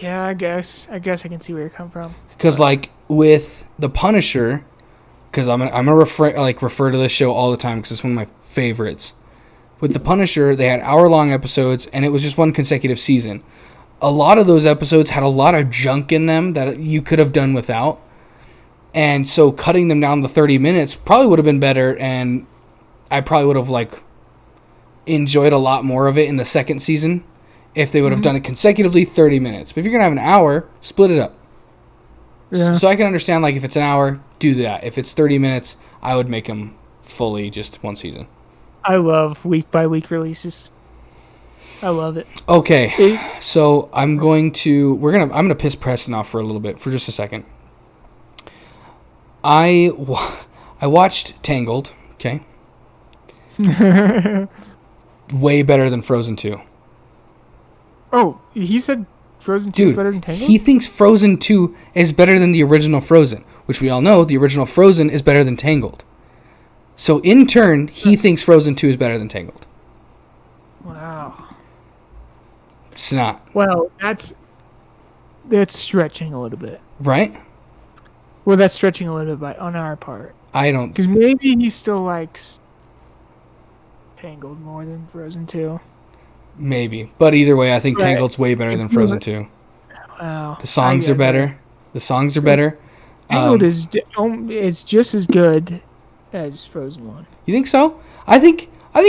yeah, I guess I can see where you're coming from. Because like with The Punisher, because I'm gonna refer to this show all the time because it's one of my favorites. With The Punisher, they had hour-long episodes, and it was just one consecutive season. A lot of those episodes had a lot of junk in them that you could have done without. And so cutting them down to 30 minutes probably would have been better, and I probably would have enjoyed a lot more of it in the second season if they would have done it consecutively 30 minutes. But if you're going to have an hour, split it up. Yeah. So I can understand, if it's an hour, do that. If it's 30 minutes, I would make them fully just one season. I love week-by-week releases. I love it. Okay, so I'm going to piss Preston off for a little bit, for just a second. I watched Tangled, okay? Way better than Frozen 2. Oh, he said Frozen 2 is better than Tangled? He thinks Frozen 2 is better than the original Frozen, which we all know the original Frozen is better than Tangled. So in turn, he thinks Frozen 2 is better than Tangled. Wow. It's not. Well, that's stretching a little bit. Right? Well, that's stretching a little bit on our part. I don't... Because maybe he still likes Tangled more than Frozen 2. Maybe. But either way, I think Tangled's way better than Frozen 2. Wow. The songs are better. The songs are better. Tangled is just as good as Frozen 1. You think so? I think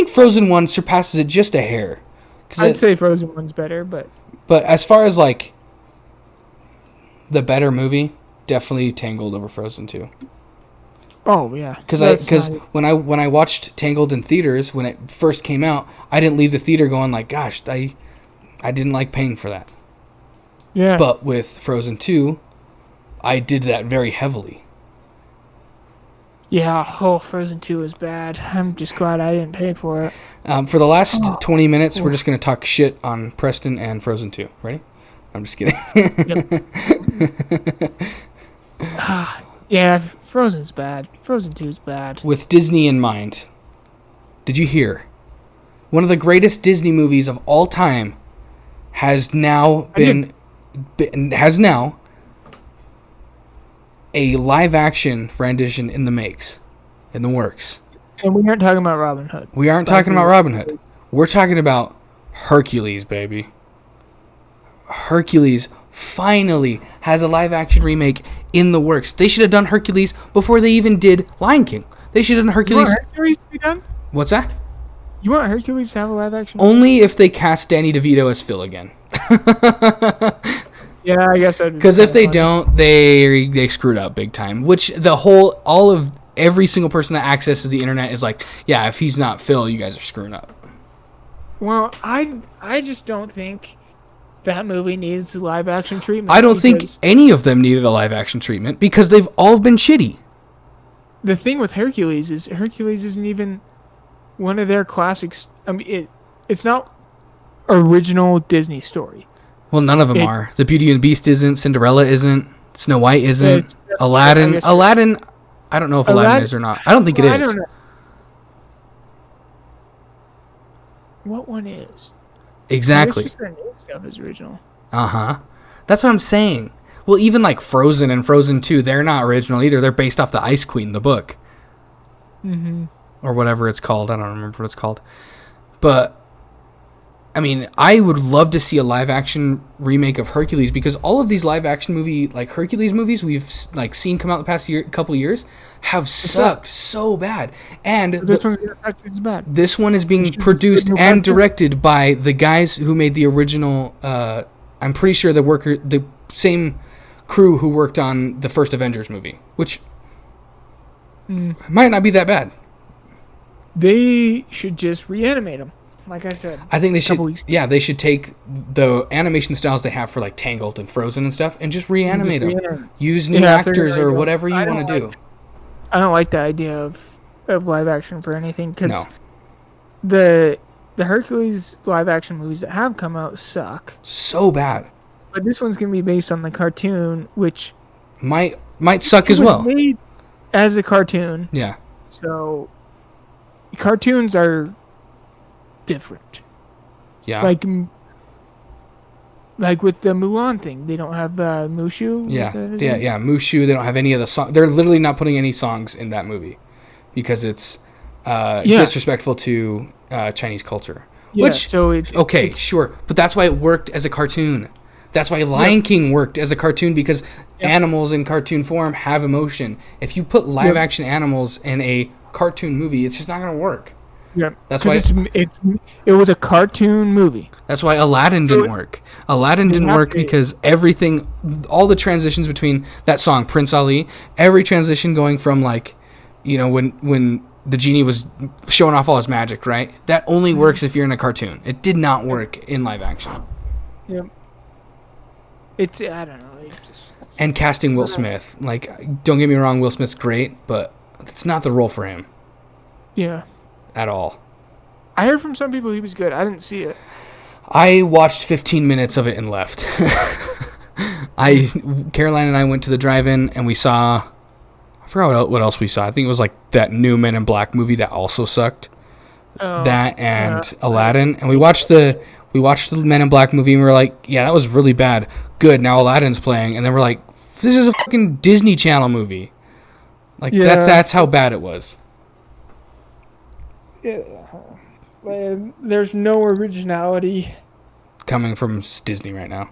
Frozen 1 surpasses it just a hair. I'd say Frozen 1's better, but as far as the better movie, definitely Tangled over Frozen 2. Oh yeah. Because when I watched Tangled in theaters when it first came out, I didn't leave the theater going gosh, I didn't like paying for that. Yeah. But with Frozen 2, I did that very heavily. Yeah, Frozen 2 is bad. I'm just glad I didn't pay for it. For the last 20 minutes, we're just going to talk shit on Preston and Frozen 2. Ready? I'm just kidding. Yeah, Frozen's bad. Frozen 2's bad. With Disney in mind, did you hear? One of the greatest Disney movies of all time has now a live-action rendition in the works. And we aren't talking about Robin Hood. We aren't talking about Robin Hood. We're talking about Hercules, baby. Hercules finally has a live-action remake in the works. They should have done Hercules before they even did Lion King. They should have done Hercules. You want Hercules to be done? What's that? You want Hercules to have a live-action? Only if they cast Danny DeVito as Phil again. Yeah, I guess that'd be because if they funny. don't, they screwed up big time. Which every single person that accesses the internet is yeah, if he's not Phil, you guys are screwing up. Well, I just don't think that movie needs a live action treatment. I don't think any of them needed a live action treatment because they've all been shitty. The thing with Hercules is Hercules isn't even one of their classics. I mean, it's not original Disney story. Well, none of them are. The Beauty and the Beast isn't. Cinderella isn't. Snow White isn't. Aladdin. Aladdin. I don't know if Aladdin is or not. I don't think it is. I don't know. What one is? Exactly. It's just their name stuff is original. Uh-huh. That's what I'm saying. Well, even Frozen and Frozen 2, they're not original either. They're based off the Ice Queen, the book. Mm-hmm. Or whatever it's called. I don't remember what it's called. But, I mean, I would love to see a live-action remake of Hercules because all of these live-action Hercules movies we've seen come out the past couple years have sucked so bad. And this one's gonna suck as bad. This one is being produced and directed by the guys who made the original. I'm pretty sure the same crew who worked on the first Avengers movie, which might not be that bad. They should just reanimate them. Like I said, I think they should. Yeah, they should take the animation styles they have for Tangled and Frozen and stuff, and just reanimate them. Use new actors or whatever you want to do. I don't like the idea of live action for anything because the the Hercules live action movies that have come out suck. So bad. But this one's gonna be based on the cartoon, which Might suck it as was well. made as a cartoon. Yeah. So cartoons are different. Yeah. Like with the Mulan thing, they don't have Mushu. Yeah. Mushu. They don't have any of the songs. They're literally not putting any songs in that movie because it's disrespectful to Chinese culture. Yeah, Which so it's sure, but that's why it worked as a cartoon. That's why Lion King worked as a cartoon because animals in cartoon form have emotion. If you put live action animals in a cartoon movie, it's just not going to work. Yeah, that's why it was a cartoon movie. That's why Aladdin didn't work. Aladdin didn't work because everything, all the transitions between that song Prince Ali, every transition going from like, when the genie was showing off all his magic, right? That only works if you're in a cartoon. It did not work in live action. Yep. I don't know. And casting Will Smith. Like, don't get me wrong, Will Smith's great, but it's not the role for him. Yeah. At all. I heard from some people he was good. I didn't see it. I watched 15 minutes of it and left. Caroline and I went to the drive-in and we saw... I forgot what else we saw. I think it was like that new Men in Black movie that also sucked. That and Aladdin. And we watched the Men in Black movie and we were like, yeah, that was really bad. Good, now Aladdin's playing. And then we're like, this is a fucking Disney Channel movie. Like, that's how bad it was. Yeah. There's no originality. Coming from Disney right now.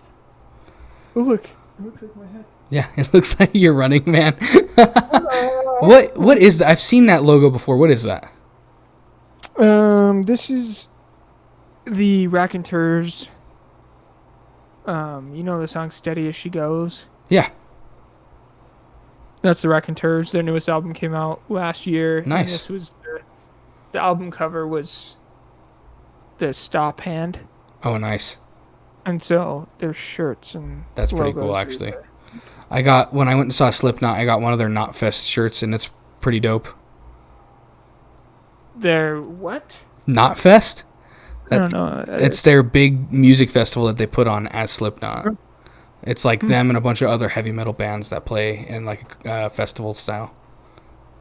Oh, look. It looks like my head. Yeah, it looks like you're running, man. What is that? I've seen that logo before. What is that? This is the Raconteurs. You know the song "Steady as She Goes." Yeah. That's the Raconteurs. Their newest album came out last year. Nice. And this was the album cover was the stop hand. Oh, nice. And so their shirts and that's pretty cool, actually. When I went and saw Slipknot, I got one of their Knotfest shirts, and it's pretty dope. Their what? Knotfest? I don't know. It's their big music festival that they put on as Slipknot. It's like them and a bunch of other heavy metal bands that play in like a festival style.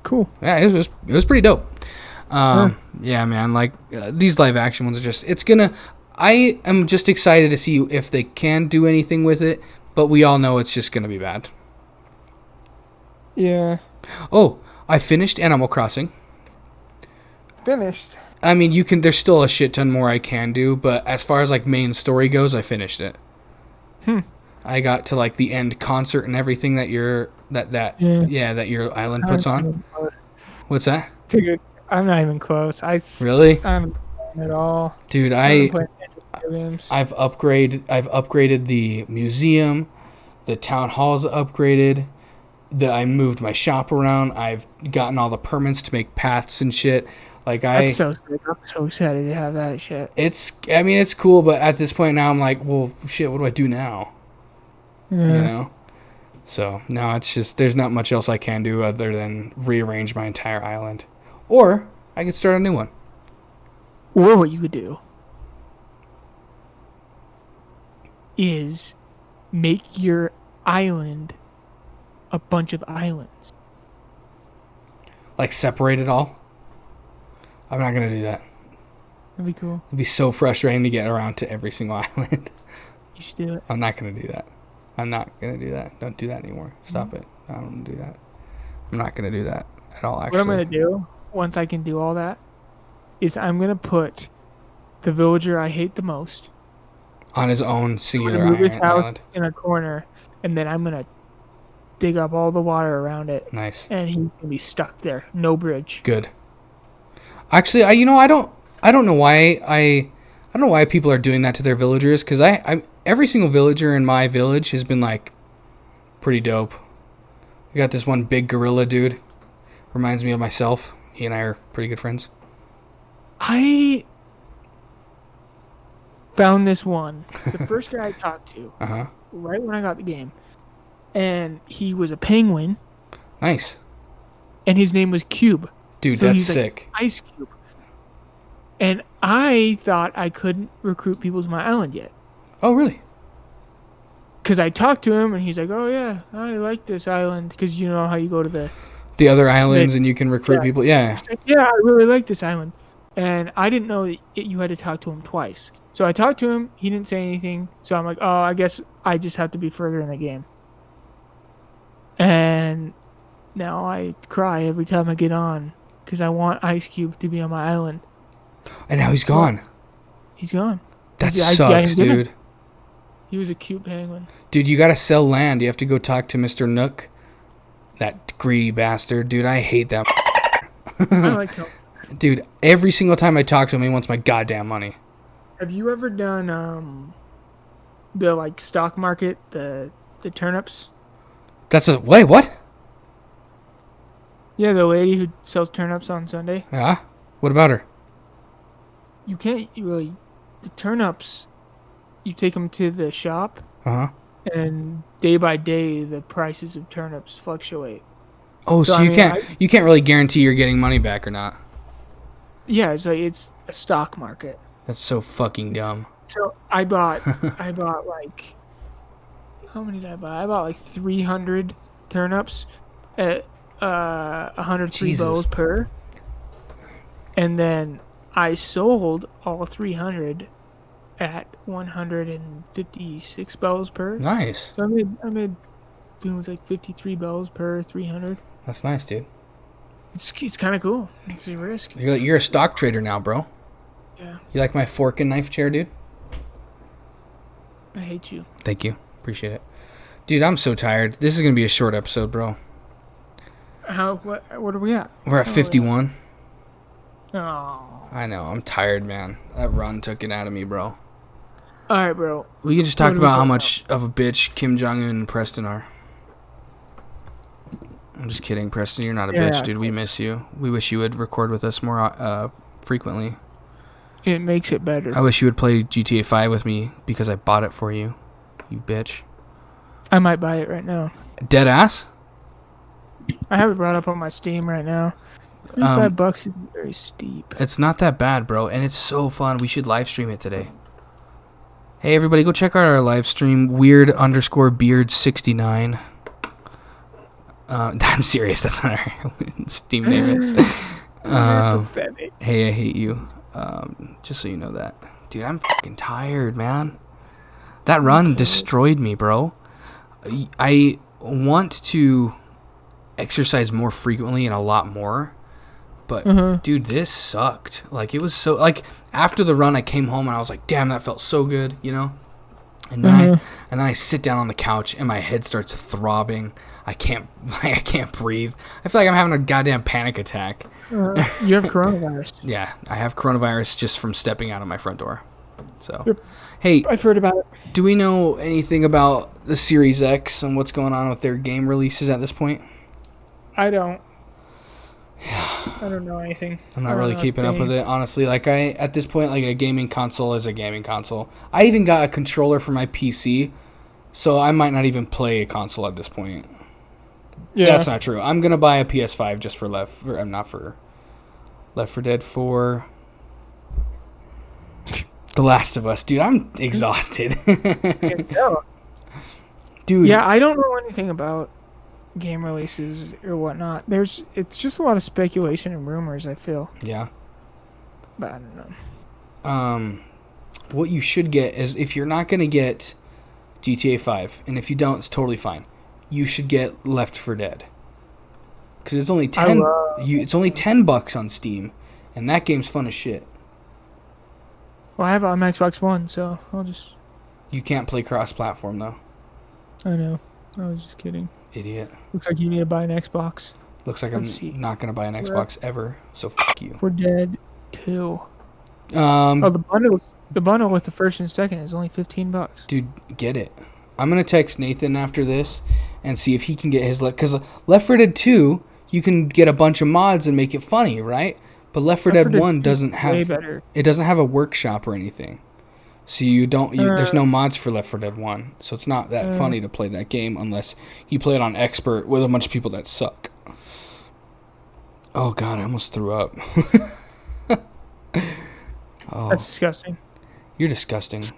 Cool. Yeah, it was pretty dope. Yeah, man. Like these live action ones are just. I am just excited to see if they can do anything with it, but we all know it's just gonna be bad. Yeah. Oh, I finished Animal Crossing. Finished. I mean, there's still a shit ton more I can do, but as far as like main story goes, I finished it. I got to like the end concert and everything that your island puts on. What's that? I'm not even close. Really? I'm not at all. Dude, I've upgraded the museum, the town hall's upgraded. I moved my shop around. I've gotten all the permits to make paths and shit. That's so sick. I'm so excited to have that shit. It's cool, but at this point now I'm like, well, shit, what do I do now? Yeah. You know? So now it's just, there's not much else I can do other than rearrange my entire island. Or I could start a new one. Or what you could do is make your island a bunch of islands. Like separate it all? I'm not going to do that. That'd be cool. It'd be so frustrating to get around to every single island. You should do it. I'm not going to do that. I'm not going to do that. Don't do that anymore. Stop it. I don't want to do that. I'm not going to do that at all, actually. What I'm going to do, once I can do all that, is I'm going to put the villager I hate the most on his own singular island in a corner, and then I'm going to dig up all the water around it. Nice. And he's going to be stuck there. No bridge. Good. Actually, I don't know why people are doing that to their villagers, because every single villager in my village has been like pretty dope. I got this one big gorilla dude. Reminds me of myself. He and I are pretty good friends. I found this one. It's the first guy I talked to. Right when I got the game. And he was a penguin. Nice. And his name was Cube. Dude, so that's sick. Ice Cube. And I thought I couldn't recruit people to my island yet. Oh, really? Because I talked to him, and he's like, "Oh yeah, I like this island." Because you know how you go to The other islands and you can recruit people? Yeah. He's like, "Yeah, I really like this island." And I didn't know that you had to talk to him twice. So I talked to him. He didn't say anything. So I'm like, "Oh, I guess I just have to be further in the game." And now I cry every time I get on because I want Ice Cube to be on my island. And now he's gone. He's gone. That sucks, dude. He was a cute penguin. Dude, you gotta sell land. You have to go talk to Mr. Nook. That greedy bastard. Dude, I hate that. I like him. Dude, every single time I talk to him, he wants my goddamn money. Have you ever done the like stock market, the turnips? Wait, what? Yeah, the lady who sells turnips on Sunday. Yeah? What about her? You can't really... The turnips, you take them to the shop, Uh-huh. and day by day, the prices of turnips fluctuate. Oh, so you can't really guarantee you're getting money back or not. Yeah, it's a stock market. That's so fucking dumb. So I bought like... How many did I buy? I bought like 300 turnips at 103 bells per. And then I sold all 300 at 156 bells per. Nice. So I made it was like 53 bells per 300. That's nice, dude. It's kind of cool. It's a risk. You're a stock trader now, bro. Yeah. You like my fork and knife chair, dude? I hate you. Thank you. Appreciate it. Dude, I'm so tired. This is going to be a short episode, bro. What are we at? We're at 51. Oh. I know. I'm tired, man. That run took it out of me, bro. All right, bro. We can just talk about how much of a bitch Kim Jong-un and Preston are. I'm just kidding, Preston. You're not a bitch, dude. We miss you. We wish you would record with us more frequently. It makes it better. I wish you would play GTA 5 with me because I bought it for you, you bitch. I might buy it right now. Dead ass? I have it brought up on my Steam right now. $5 isn't very steep. It's not that bad, bro, and it's so fun. We should live stream it today. Hey, everybody, go check out our live stream, weird_beard69. I'm serious. That's not our Steam name. Hey, I hate you. Just so you know that. Dude, I'm fucking tired, man. That run destroyed me, bro. I want to exercise more frequently and a lot more. But, dude, this sucked. Like, it was so... Like, after the run, I came home and I was like, damn, that felt so good, you know? And then I sit down on the couch and my head starts throbbing. I can't breathe. I feel like I'm having a goddamn panic attack. You have coronavirus. Yeah, I have coronavirus just from stepping out of my front door. So, Yep. Hey, I've heard about it. Do we know anything about the Series X and what's going on with their game releases at this point? I don't know anything. I'm not really keeping up with it, honestly. Like, at this point, like, a gaming console is a gaming console. I even got a controller for my PC, so I might not even play a console at this point. Yeah. That's not true. I'm gonna buy a PS5 just for Left 4 Dead 4. The Last of Us, dude. I'm exhausted. Dude. Yeah, I don't know anything about game releases or whatnot. It's just a lot of speculation and rumors, I feel. Yeah. But I don't know. What you should get is, if you're not gonna get GTA 5, and if you don't, it's totally fine. You should get Left 4 Dead. Because it's only it's only $10 on Steam, and that game's fun as shit. Well, I have it on Xbox One, so I'll just... You can't play cross-platform, though. I know. I was just kidding. Idiot. Looks like you need to buy an Xbox. Looks like I'm not going to buy an Xbox ever, so fuck you. We're Dead 2. The bundle with the first and second is only $15. Dude, get it. I'm going to text Nathan after this and see if he can get his... Because Left 4 Dead 2, you can get a bunch of mods and make it funny, right? But Left 4 Dead 1 doesn't have... It doesn't have a workshop or anything. So there's no mods for Left 4 Dead 1. So it's not that funny to play that game unless you play it on expert with a bunch of people that suck. Oh god, I almost threw up. Oh, That's disgusting. you're disgusting.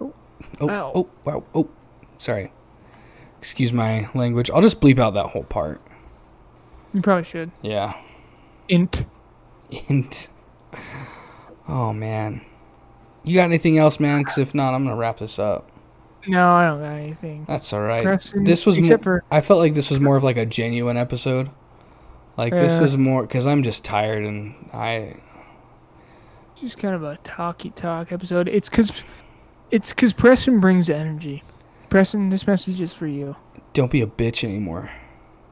Oh, Oh, ow. oh, wow, oh. Sorry. Excuse my language. I'll just bleep out that whole part. You probably should. Yeah. Int. Int. Oh, man. You got anything else, man? Because if not, I'm going to wrap this up. No, I don't got anything. That's all right. Preston, This was except for I felt like this was more of like a genuine episode. Like this was more because I'm just tired and just kind of a talky talk episode. It's cause Preston brings energy. Preston, this message is for you. don't be a bitch anymore.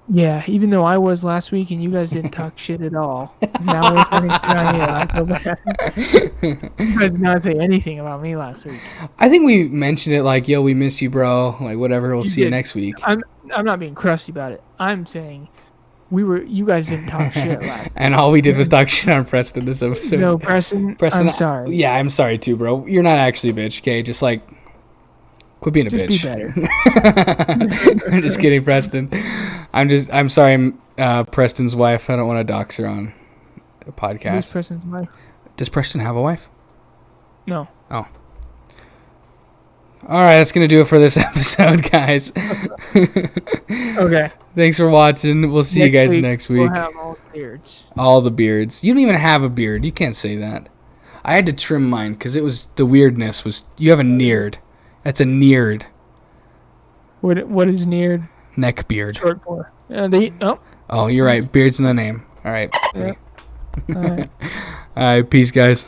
Yeah, even though I was last week and you guys didn't talk shit at all. Now we're turning on you. I feel bad. You guys did not say anything about me last week. I think we mentioned it like, yo, we miss you, bro. Like whatever, we'll see you did. next week. I'm not being crusty about it. I'm saying you guys didn't talk shit last week. And all we did was talk shit on Preston this episode. So Preston, I'm sorry. Yeah, I'm sorry too, bro. You're not actually a bitch, okay? Just like quit being a Just bitch. be better. I'm just kidding, Preston. I'm sorry, Preston's wife. I don't want to dox her on a Who's podcast. Preston's wife? Does Preston have a wife? No. Oh. All right, that's going to do it for this episode, guys. Okay. Thanks for watching. We'll see you guys next week. We'll have all beards. All the beards. You don't even have a beard. You can't say that. I had to trim mine because it was the weirdness was you have a neared. That's a neared What is near neck beard. short for? Oh, you're right. Beard's in the name. All right. Yeah. All right. All right. Peace, guys.